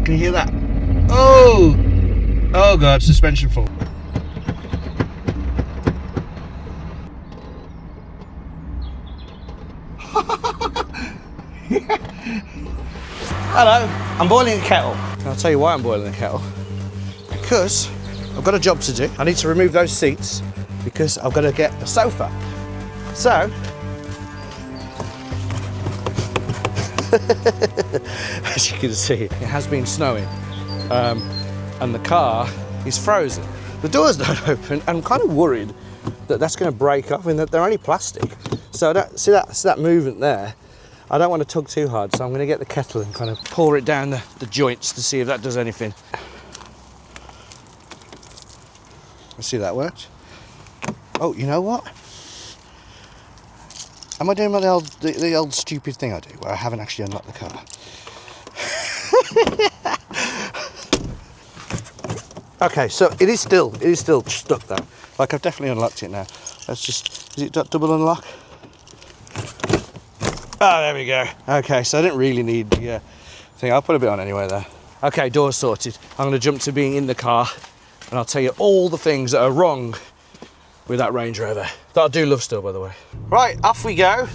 Can you hear that? Oh! Oh God, suspension fault. Hello, I'm boiling a kettle. And I'll tell you why I'm boiling a kettle. Because I've got a job to do. I need to remove those seats because I've got to get a sofa. So, as you can see, it has been snowing and the car is frozen. The doors don't open. I'm kind of worried that that's going to break off and that they're only plastic. So see that movement there? I don't want to tug too hard, so I'm going to get the kettle and kind of pour it down the joints to see if that does anything. Let's see if that works. Oh, you know what? Am I doing the old stupid thing I do where I haven't actually unlocked the car? Okay, so it is still stuck though. Like, I've definitely unlocked it now. Let's just, is it double unlock? Oh, there we go. Okay, so I didn't really need the thing. I'll put a bit on anyway there. Okay, door's sorted. I'm going to jump to being in the car and I'll tell you all the things that are wrong with that Range Rover. That I do love still, by the way. Right, off we go.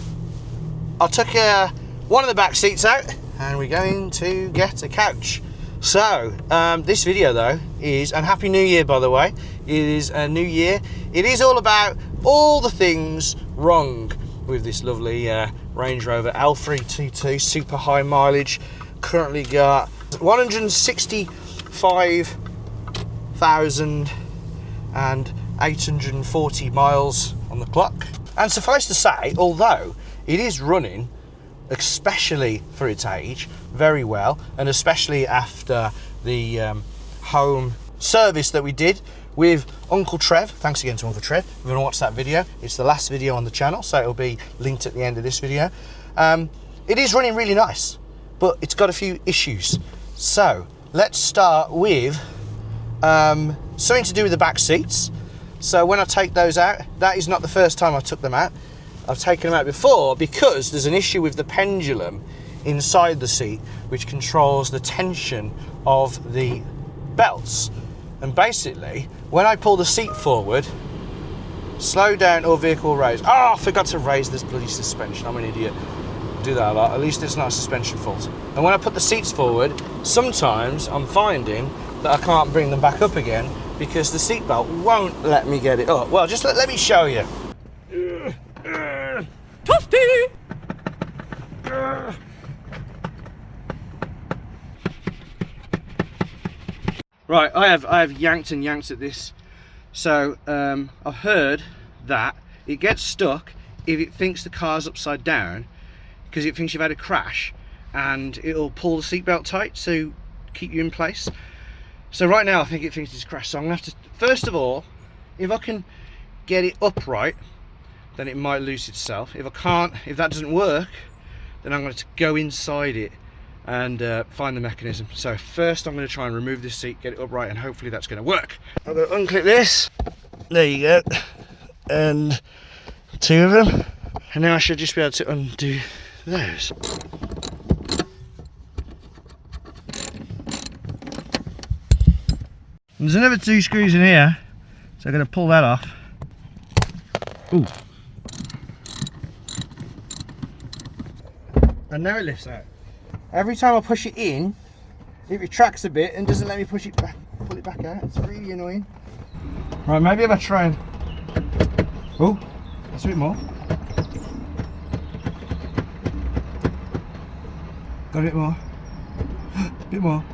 I took one of the back seats out and we're going to get a couch. So, this video though is, and Happy New Year by the way, it is a new year. It is all about all the things wrong with this lovely Range Rover L322, super high mileage. Currently got 165,840 miles on the clock. And suffice to say, although it is running, especially for its age, very well, and especially after the home service that we did with Uncle Trev. Thanks again to Uncle Trev. If you want to watch that video, it's the last video on the channel, so it'll be linked at the end of this video. It is running really nice, but it's got a few issues. So let's start with something to do with the back seats. So when I take those out, that is not the first time I took them out. I've taken them out before because there's an issue with the pendulum inside the seat which controls the tension of the belts. And basically, when I pull the seat forward, slow down or vehicle raise. Oh, I forgot to raise this bloody suspension. I'm an idiot. I do that a lot. At least it's not a suspension fault. And when I put the seats forward, sometimes I'm finding that I can't bring them back up again because the seat belt won't let me get it up. Well, just let me show you. Toasty! Right, I have yanked and yanked at this. So I've heard that it gets stuck if it thinks the car's upside down because it thinks you've had a crash, and it'll pull the seatbelt tight to keep you in place. So right now I think it thinks it's crashed. So I'm gonna have to, first of all, if I can get it upright, then it might loose itself. If I can't, if that doesn't work, then I'm going to go inside it and find the mechanism. So first I'm going to try and remove this seat, get it upright, and hopefully that's going to work. I'm going to unclip this. There you go. And two of them. And now I should just be able to undo those. And there's another two screws in here, so I'm going to pull that off. Ooh. And now it lifts out. Every time I push it in, it retracts a bit and doesn't let me push it back, pull it back out. It's really annoying. Right, maybe if I try and... Oh, that's a bit more. Got a bit more. Bit more.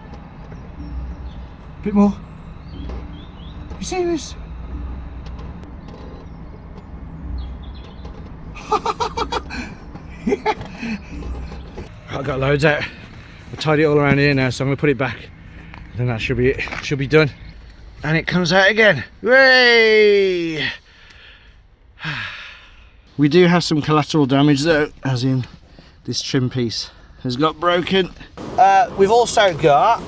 Bit more. You see this? Yeah. I've got loads out. I've tied it all around here now, so I'm going to put it back. Then that should be it. Should be done. And it comes out again. Hooray! We do have some collateral damage though, as in this trim piece has got broken. We've also got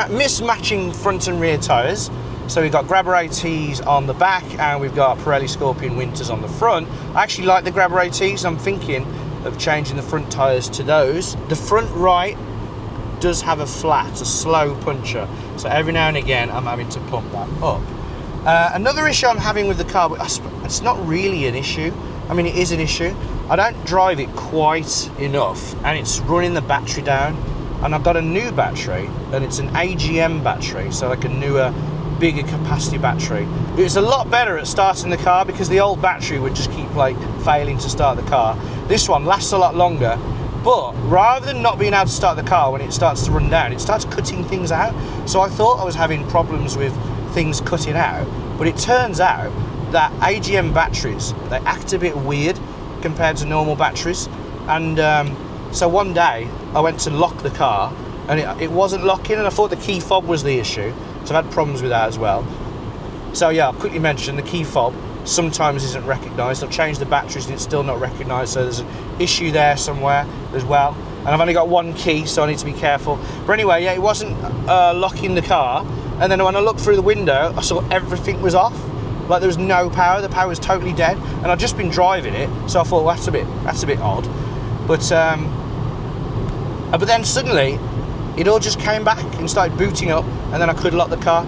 mismatching front and rear tyres. So we've got Grabber ATs on the back and we've got Pirelli Scorpion Winters on the front. I actually like the Grabber ATs. I'm thinking of changing the front tyres to those. The front right does have a flat, a slow puncher. So every now and again, I'm having to pump that up. Another issue I'm having with the car, it's not really an issue. I mean, it is an issue. I don't drive it quite enough, and it's running the battery down. And I've got a new battery, and it's an AGM battery, so like a newer, bigger capacity battery. It's a lot better at starting the car because the old battery would just keep like failing to start the car. This one lasts a lot longer, but rather than not being able to start the car when it starts to run down, it starts cutting things out. So I thought I was having problems with things cutting out, but it turns out that AGM batteries, they act a bit weird compared to normal batteries. And so one day I went to lock the car and it wasn't locking, and I thought the key fob was the issue. So I've had problems with that as well. So yeah, I'll quickly mention the key fob sometimes isn't recognised. I've changed the batteries and it's still not recognised, so there's an issue there somewhere as well. And I've only got one key, so I need to be careful. But anyway, yeah, it wasn't locking the car. And then when I looked through the window, I saw everything was off. Like there was no power, the power was totally dead. And I'd just been driving it, so I thought, well, that's a bit odd. But then suddenly, it all just came back and started booting up, and then I could lock the car.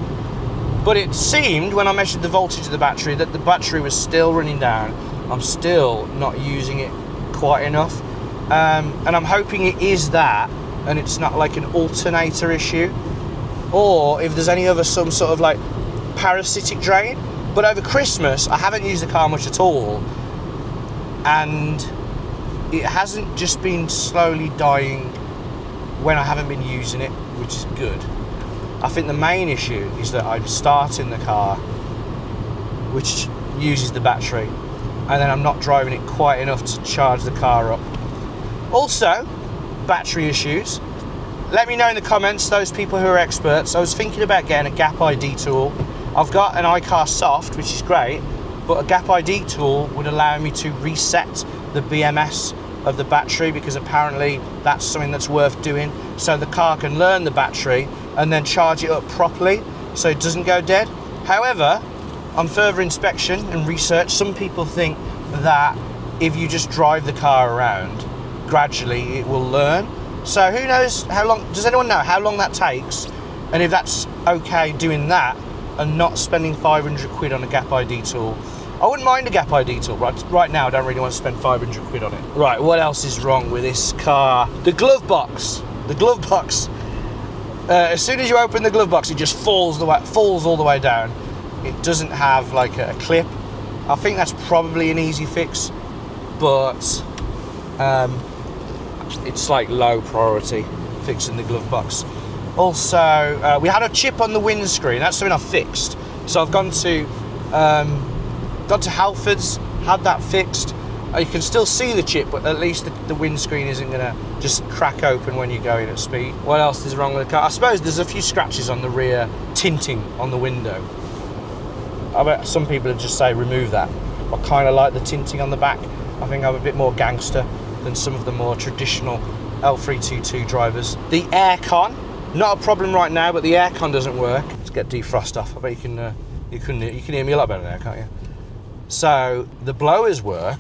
But it seemed, when I measured the voltage of the battery, that the battery was still running down. I'm still not using it quite enough. And I'm hoping it is that, and it's not like an alternator issue, or if there's any other some sort of like parasitic drain. But over Christmas, I haven't used the car much at all, and it hasn't just been slowly dying when I haven't been using it, which is good. I think the main issue is that I'm starting the car, which uses the battery, and then I'm not driving it quite enough to charge the car up. Also, battery issues. Let me know in the comments, those people who are experts. I was thinking about getting a gap ID tool. I've got an iCar Soft, which is great, but a gap ID tool would allow me to reset the BMS of the battery, because apparently that's something that's worth doing, so the car can learn the battery and then charge it up properly so it doesn't go dead. However, on further inspection and research, some people think that if you just drive the car around, gradually it will learn. So who knows how long, does anyone know how long that takes, and if that's okay doing that and not spending 500 quid on a gap ID tool? I wouldn't mind a gap ID tool, right now I don't really want to spend 500 quid on it. Right, what else is wrong with this car? The glove box. The glove box. As soon as you open the glove box, it just falls all the way down. It doesn't have like a clip. I think that's probably an easy fix, but it's like low priority fixing the glove box. Also, we had a chip on the windscreen. That's something I fixed. So I've gone to Halfords, had that fixed. You can still see the chip, but at least the windscreen isn't going to just crack open when you're going at speed. What else is wrong with the car? I suppose there's a few scratches on the rear tinting on the window. I bet some people would just say remove that. I kind of like the tinting on the back. I think I'm a bit more gangster than some of the more traditional L322 drivers. The aircon, not a problem right now, but the aircon doesn't work. Let's get defrost off. I bet you can hear me a lot better now, can't you? So the blowers work,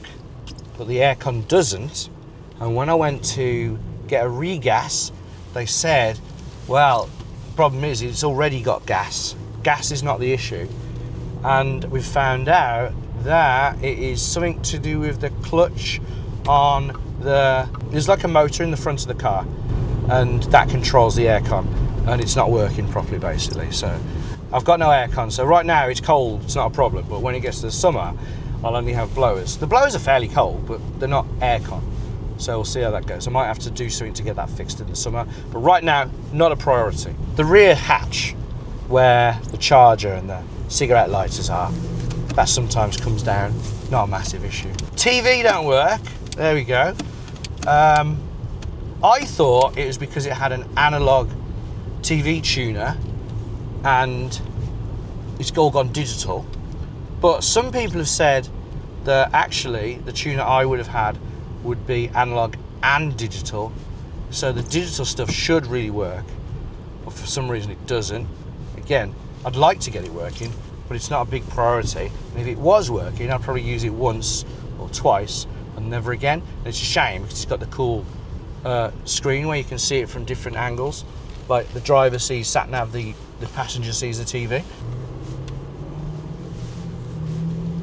but the aircon doesn't. And when I went to get a regas, they said, well, the problem is it's already got gas. Gas is not the issue. And we've found out that it is something to do with the clutch on there's like a motor in the front of the car, and that controls the aircon, and it's not working properly basically. So I've got no aircon, so right now it's cold, it's not a problem, but when it gets to the summer, I'll only have blowers. The blowers are fairly cold, but they're not aircon, so we'll see how that goes. I might have to do something to get that fixed in the summer, but right now, not a priority. The rear hatch, where the charger and the cigarette lighters are, that sometimes comes down, not a massive issue. TV don't work, there we go. I thought it was because it had an analog TV tuner and it's all gone digital, but some people have said that actually the tuner I would have had would be analog and digital, so the digital stuff should really work, but for some reason it doesn't. Again, I'd like to get it working, but it's not a big priority, and if it was working I'd probably use it once or twice and never again. And it's a shame because it's got the cool screen where you can see it from different angles. Like the driver sees sat nav, the passenger sees the TV.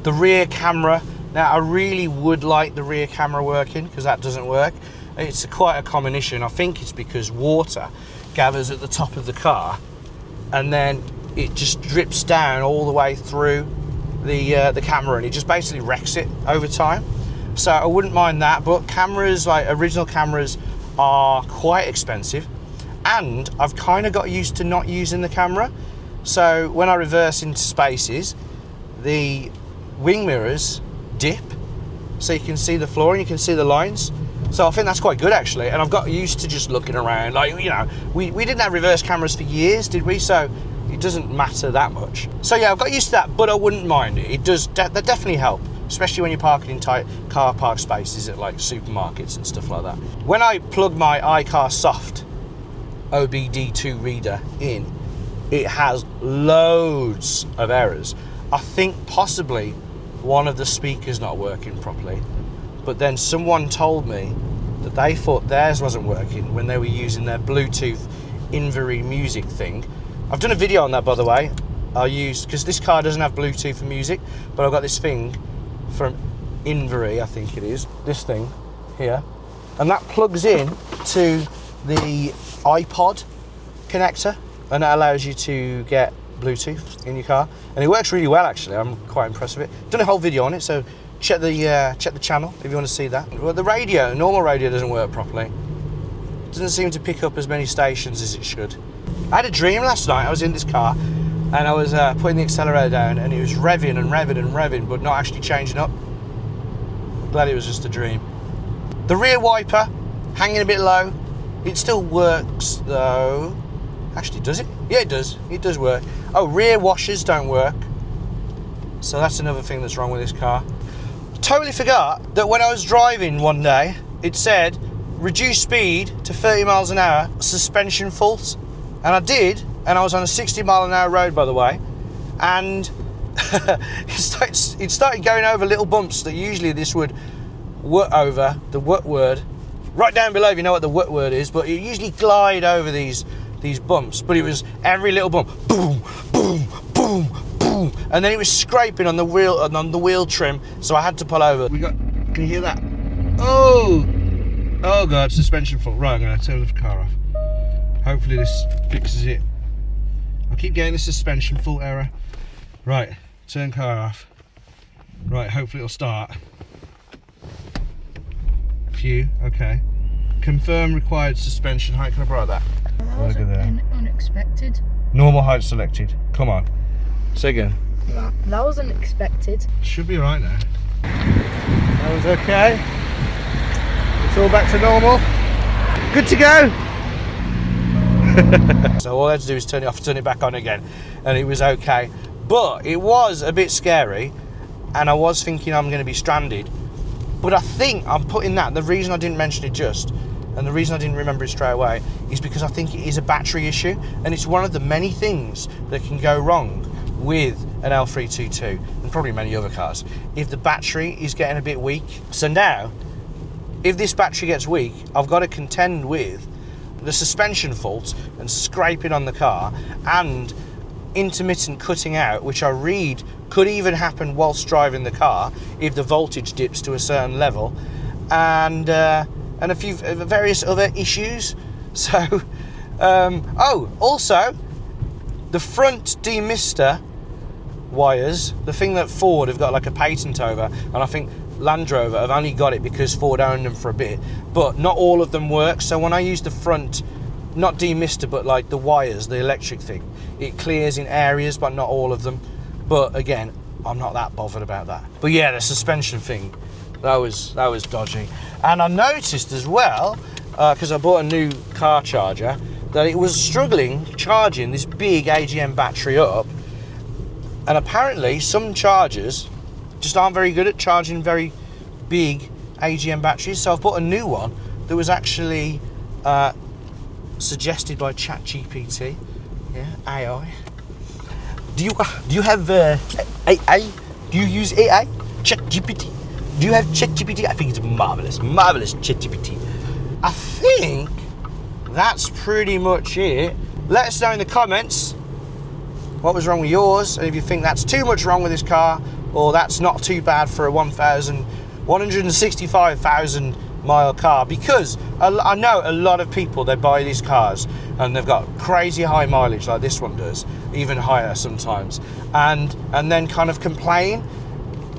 The rear camera. Now I really would like the rear camera working, because that doesn't work. It's quite a common issue, and I think it's because water gathers at the top of the car and then it just drips down all the way through the camera, and it just basically wrecks it over time. So I wouldn't mind that, but cameras, like original cameras, are quite expensive, and I've kind of got used to not using the camera. So when I reverse into spaces, the wing mirrors dip, so you can see the floor and you can see the lines. So I think that's quite good actually, and I've got used to just looking around. Like, you know, we didn't have reverse cameras for years, did we? So it doesn't matter that much. So yeah, I've got used to that, but I wouldn't mind it. It does that definitely help, especially when you're parking in tight car park spaces at like supermarkets and stuff like that. When I plug my iCar Soft OBD2 reader in, it has loads of errors. I think possibly one of the speakers not working properly, but then someone told me that they thought theirs wasn't working when they were using their Bluetooth Enquiries music thing. I've done a video on that, by the way. I used, because this car doesn't have Bluetooth for music, but I've got this thing from Enquiries, I think it is, this thing here, and that plugs in to the iPod connector, and that allows you to get Bluetooth in your car, and it works really well actually. I'm quite impressed with it. Done a whole video on it, so check the channel if you want to see that. Well, the radio, normal radio, doesn't work properly. It doesn't seem to pick up as many stations as it should. I had a dream last night. I was in this car and I was putting the accelerator down, and it was revving and revving and revving, but not actually changing up. Glad it was just a dream. The rear wiper hanging a bit low. It still works though. Actually, does it? Yeah, it does. It does work. Oh, rear washers don't work. So that's another thing that's wrong with this car. Totally forgot that when I was driving one day, it said reduce speed to 30 miles an hour, suspension fault. And I did, and I was on a 60 mile an hour road, by the way, and it started going over little bumps that usually this would wut over, the wut word. Right down below if you know what the wut word is, but it usually glide over these bumps, but it was every little bump, boom, boom, boom, boom, and then it was scraping on the wheel trim, so I had to pull over. Can you hear that? Oh god, suspension fault. Right, I'm going to turn the car off. Hopefully this fixes it. I keep getting the suspension fault error. Right, turn car off. Right, hopefully it'll start. Phew, okay. Confirm required suspension height. Can I borrow that? That was unexpected. Normal height selected. Come on. Say again. That was unexpected. Should be alright now. That was okay. It's all back to normal. Good to go. So all I had to do is turn it off, turn it back on again, and it was okay. But it was a bit scary, and I was thinking I'm going to be stranded. But I think I'm putting that, the reason I didn't mention it just, and the reason I didn't remember it straight away, is because I think it is a battery issue, and it's one of the many things that can go wrong with an L322, and probably many other cars, if the battery is getting a bit weak. So now, if this battery gets weak, I've got to contend with the suspension fault and scraping on the car, and intermittent cutting out, which I read could even happen whilst driving the car if the voltage dips to a certain level, and a few various other issues. So also the front demister wires, the thing that Ford have got like a patent over, and I think Land Rover have only got it because Ford owned them for a bit, but not all of them work. So when I use the front, not demister, but like the wires, the electric thing, it clears in areas but not all of them. But again, I'm not that bothered about that. But yeah, the suspension thing, that was dodgy. And I noticed as well, because I bought a new car charger, that it was struggling charging this big AGM battery up, and apparently some chargers just aren't very good at charging very big AGM batteries. So I've bought a new one that was actually suggested by ChatGPT. Yeah, AI. Do you have AI? Do you use AI? ChatGPT? Do you have ChatGPT? I think it's marvelous ChatGPT. I think that's pretty much it. Let us know in the comments what was wrong with yours, and if you think that's too much wrong with this car, or that's not too bad for a 165,000 mile car, because I know a lot of people, they buy these cars and they've got crazy high mileage like this one does, even higher sometimes, and then kind of complain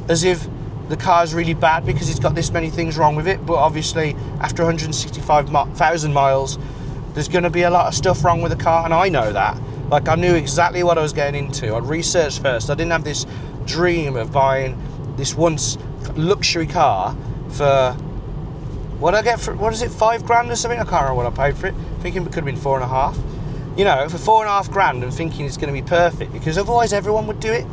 as if the car is really bad because it's got this many things wrong with it. But obviously after 165,000 miles there's going to be a lot of stuff wrong with the car, and I know that. Like, I knew exactly what I was getting into. I'd researched first. I didn't have this dream of buying this once luxury car for, what I get for, what is it, £5 or something? I can't remember what I paid for it. Thinking it could have been 4.5. You know, for £4.5 and thinking it's going to be perfect, because otherwise everyone would do it.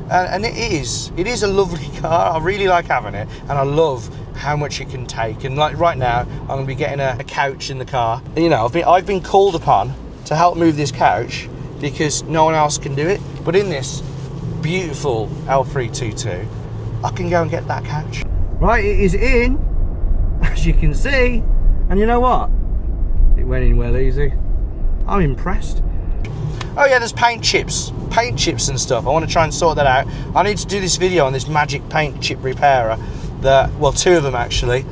And it is a lovely car. I really like having it, and I love how much it can take. And like right now, I'm going to be getting a couch in the car. And, you know, I've been called upon to help move this couch because no one else can do it. But in this beautiful L322, I can go and get that couch. Right, it is in, as you can see, and you know what? It went in well easy. I'm impressed. Oh yeah, there's paint chips and stuff. I want to try and sort that out. I need to do this video on this magic paint chip repairer. Well, 2 of them actually.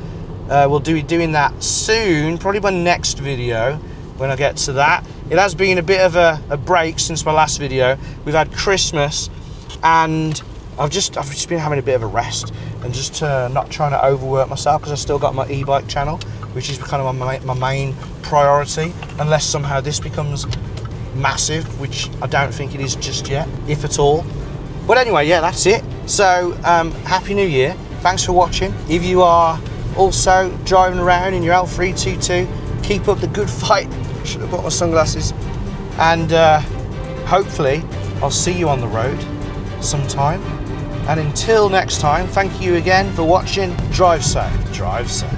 We'll be doing that soon, probably my next video when I get to that. It has been a bit of a break since my last video. We've had Christmas, and I've just been having a bit of a rest and just not trying to overwork myself, because I've still got my e-bike channel, which is kind of my main priority, unless somehow this becomes massive, which I don't think it is just yet, if at all. But anyway, yeah, that's it. So Happy New Year. Thanks for watching. If you are also driving around in your L322, keep up the good fight. Should have bought my sunglasses. And hopefully I'll see you on the road sometime. And until next time, thank you again for watching. Drive safe, drive safe.